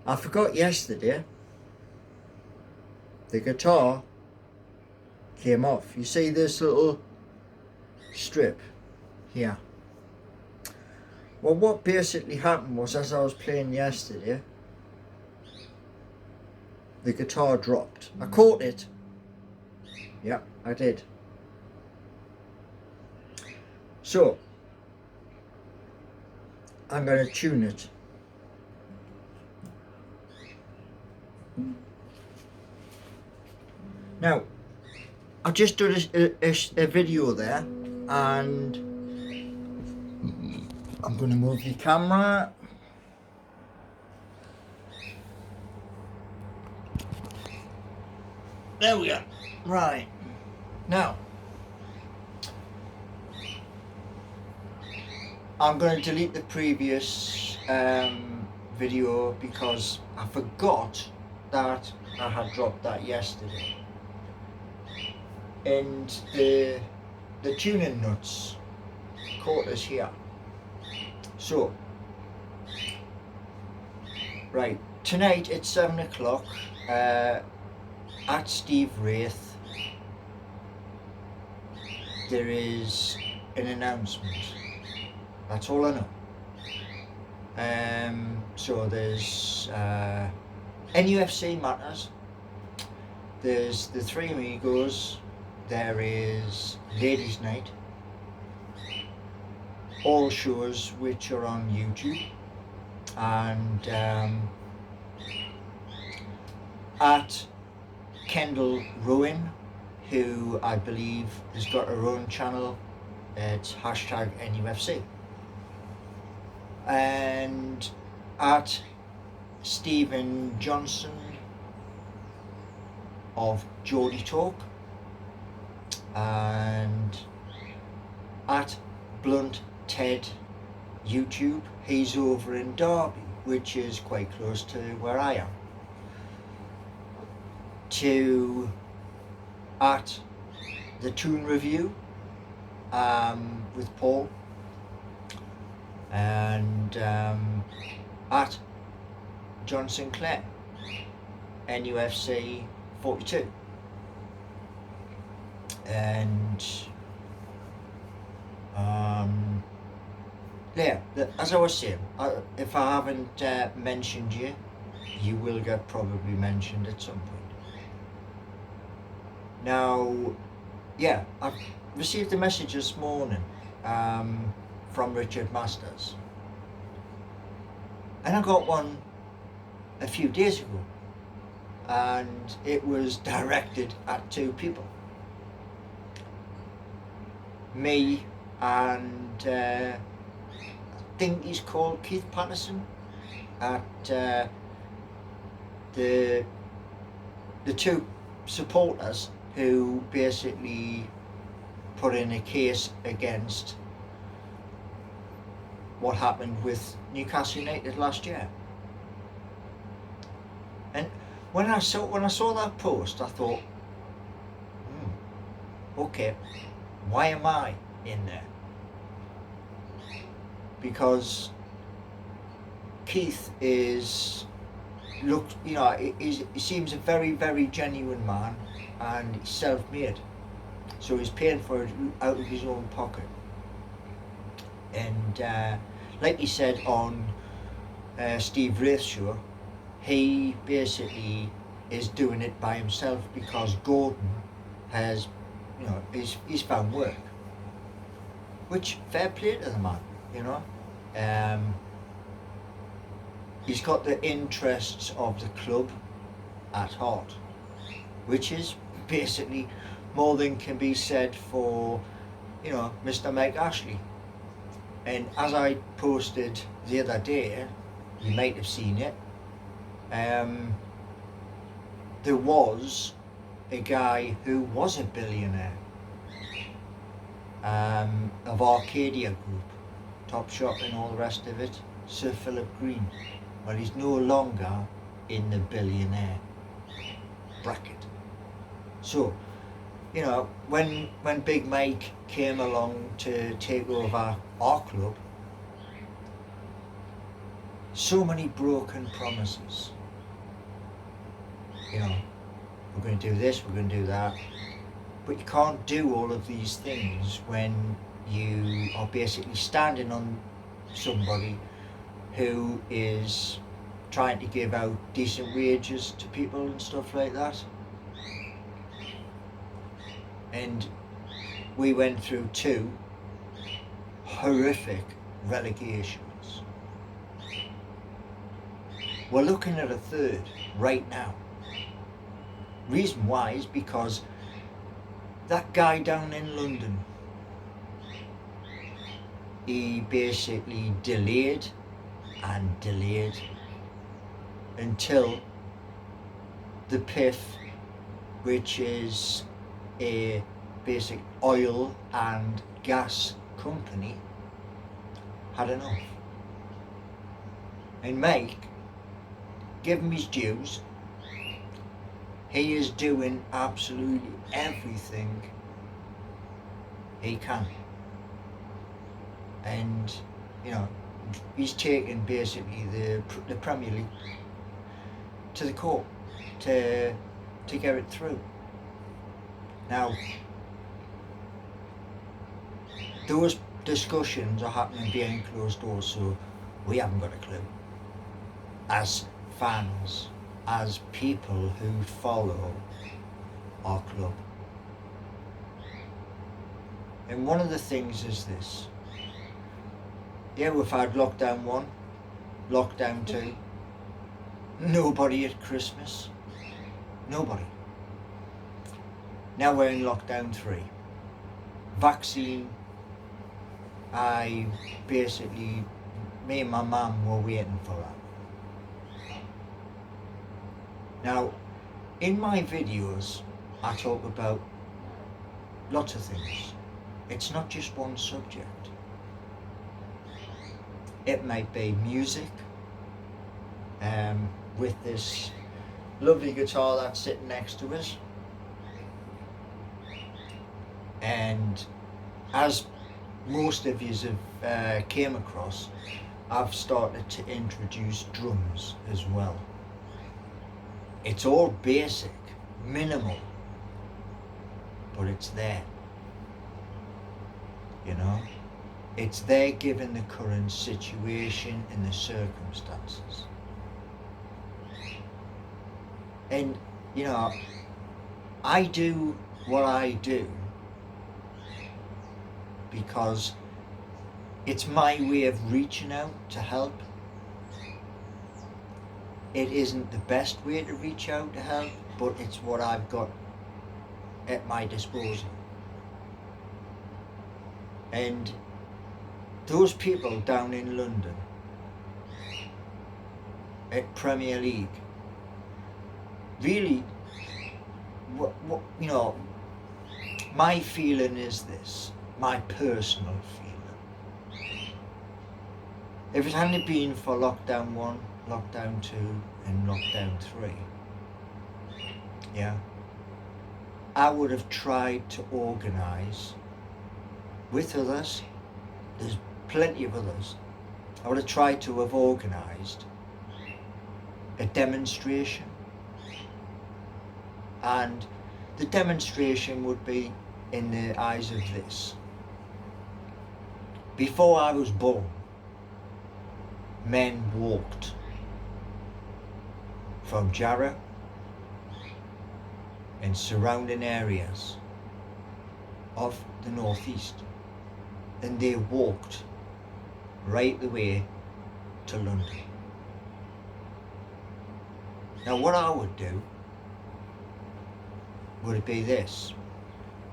I forgot yesterday, the guitar came off. You see this little strip here? Well, what basically happened was, as I was playing yesterday, the guitar dropped. I caught it. Yeah, I did. So, I'm going to tune it. Now, I just did a video there, and I'm going to move the camera. There we are. Right. Now, I'm going to delete the previous video because I forgot that I had dropped that yesterday. And the tuning nuts caught us here. So, right, tonight at 7 o'clock at Steve Wraith, there is an announcement. That's all I know. So there's NUFC matters. There's the Three Amigos. There is Ladies' Night. All shows which are on YouTube. And at Kendall Rowan, who I believe has got her own channel. It's #NUFC. And at Stephen Johnson of Geordie Talk, and at Blunt Ted YouTube. He's over in Derby, which is quite close to where I am. To at the Tune Review with Paul, and at John Sinclair, NUFC 42. And yeah, as I was saying, if I haven't mentioned you, you will get probably mentioned at some point. Now, yeah, I've received a message this morning from Richard Masters, and I got one a few days ago, and it was directed at two people, me and I think he's called Keith Patterson, at the two supporters who basically put in a case against what happened with Newcastle United last year. And when I saw that post, I thought, okay, why am I in there? Because Keith is, he seems a very, very genuine man, and he's self-made, so he's paying for it out of his own pocket. And like he said on Steve Wraith's show, he basically is doing it by himself because Gordon has, he's found work, which fair play to the man, he's got the interests of the club at heart, which is basically more than can be said for, Mr. Mike Ashley. And as I posted the other day, you might have seen it, there was a guy who was a billionaire, of Arcadia Group, Top Shop and all the rest of it, Sir Philip Green. Well, he's no longer in the billionaire bracket. So, when Big Mike came along to take over our club, so many broken promises. You know, we're going to do this, we're going to do that. But you can't do all of these things when you are basically standing on somebody who is trying to give out decent wages to people and stuff like that. And we went through 2 horrific relegations. We're looking at a 3rd right now. Reason why is because that guy down in London, he basically delayed and delayed until the PIF, which is a basic oil and gas company, had enough. And Mike, give him his dues, he is doing absolutely everything he can. And, you know, he's taken basically the Premier League to the court to get it through. Now, those discussions are happening behind closed doors, so we haven't got a clue. As fans, as people who follow our club. And one of the things is this. Yeah, we've had lockdown 1, lockdown 2. Nobody at Christmas. Nobody. Now we're in lockdown 3. Vaccine. Me and my mum were waiting for that. Now, in my videos, I talk about lots of things. It's not just one subject. It might be music, with this lovely guitar that's sitting next to us. And as most of you have came across, I've started to introduce drums as well. It's all basic, minimal, but it's there. You know, it's there given the current situation and the circumstances. And, you know, I do what I do because it's my way of reaching out to help. It isn't the best way to reach out to help, but it's what I've got at my disposal. And those people down in London at Premier League, really, you know, my feeling is this, my personal feeling. If it hadn't been for lockdown 1, lockdown 2 and lockdown 3, yeah, I would have tried to organise with others, there's plenty of others, I would have tried to have organised a demonstration, and the demonstration would be in the eyes of this. Before I was born, men walked from Jarrah and surrounding areas of the northeast, and they walked right the way to London. Now what I would do would be this: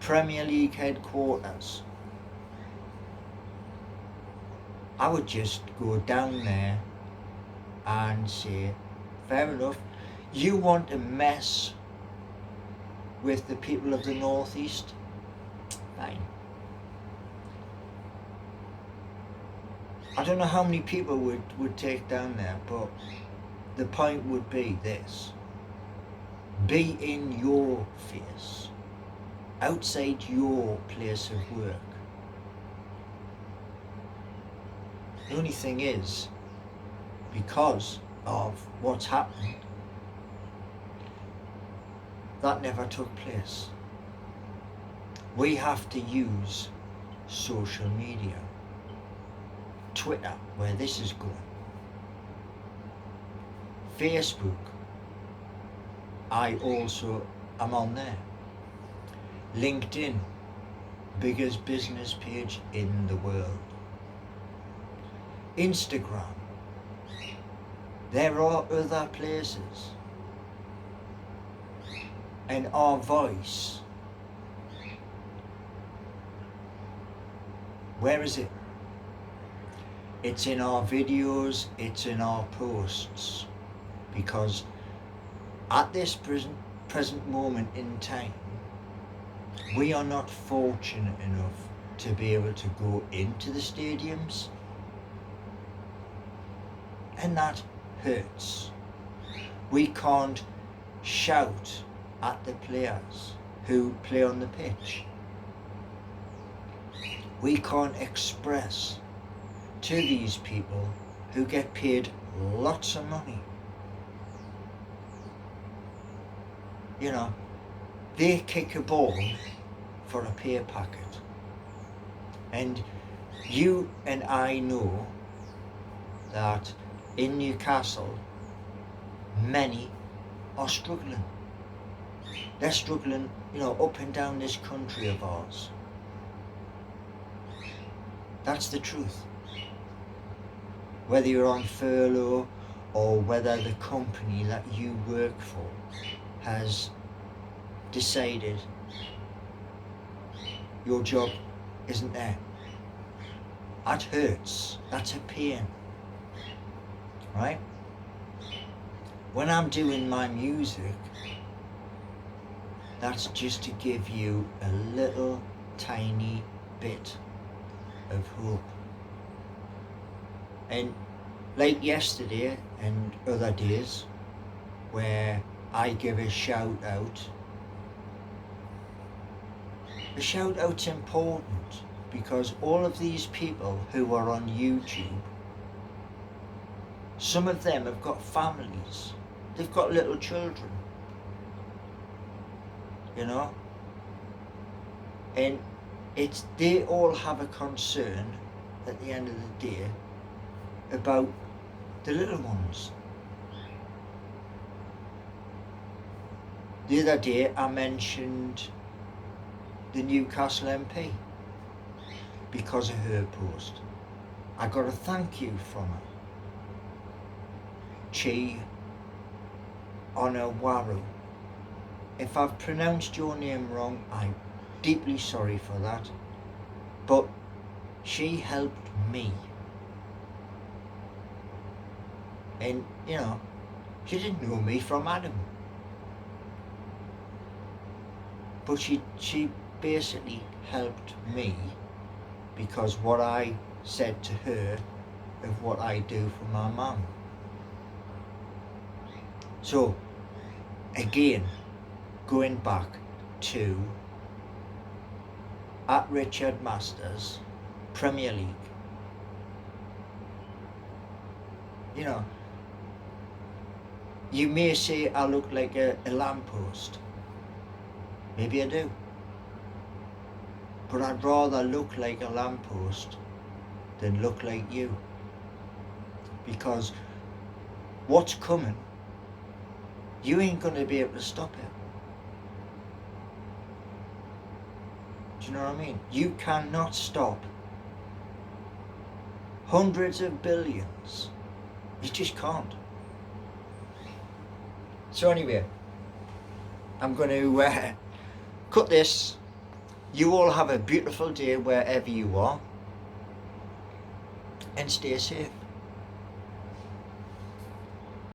Premier League headquarters, I would just go down there and say, fair enough, you want to mess with the people of the northeast? Fine. I don't know how many people would take down there, but the point would be this: be in your face, outside your place of work. The only thing is, because of what's happened, that never took place. We have to use social media, Twitter, where this is going, Facebook, I also am on there, LinkedIn, biggest business page in the world, Instagram, there are other places, and our voice, where is it? It's in our videos, it's in our posts, because at this present moment in time, we are not fortunate enough to be able to go into the stadiums, and that hurts. We can't shout at the players who play on the pitch. We can't express to these people who get paid lots of money. You know, they kick a ball for a pay packet. And you and I know that in Newcastle, many are struggling. They're struggling, you know, up and down this country of ours. That's the truth. Whether you're on furlough or whether the company that you work for has decided your job isn't there. That hurts. That's a pain. Right? When I'm doing my music, that's just to give you a little tiny bit of hope. And like yesterday and other days where I give a shout out, a shout out's important because all of these people who are on YouTube, some of them have got families, they've got little children, you know, and they all have a concern at the end of the day about the little ones. The other day I mentioned the Newcastle MP because of her post. I got a thank you from her. Chi Onawaru. If I've pronounced your name wrong, I'm deeply sorry for that. But she helped me. And, you know, she didn't know me from Adam. But she basically helped me because what I said to her of what I do for my mum. So, again, going back to at Richard Masters, Premier League. You know, you may say I look like a lamppost. Maybe I do. But I'd rather look like a lamppost than look like you. Because what's coming, you ain't going to be able to stop it. Do you know what I mean? You cannot stop hundreds of billions. You just can't. So anyway, I'm going to cut this. You all have a beautiful day wherever you are, and stay safe.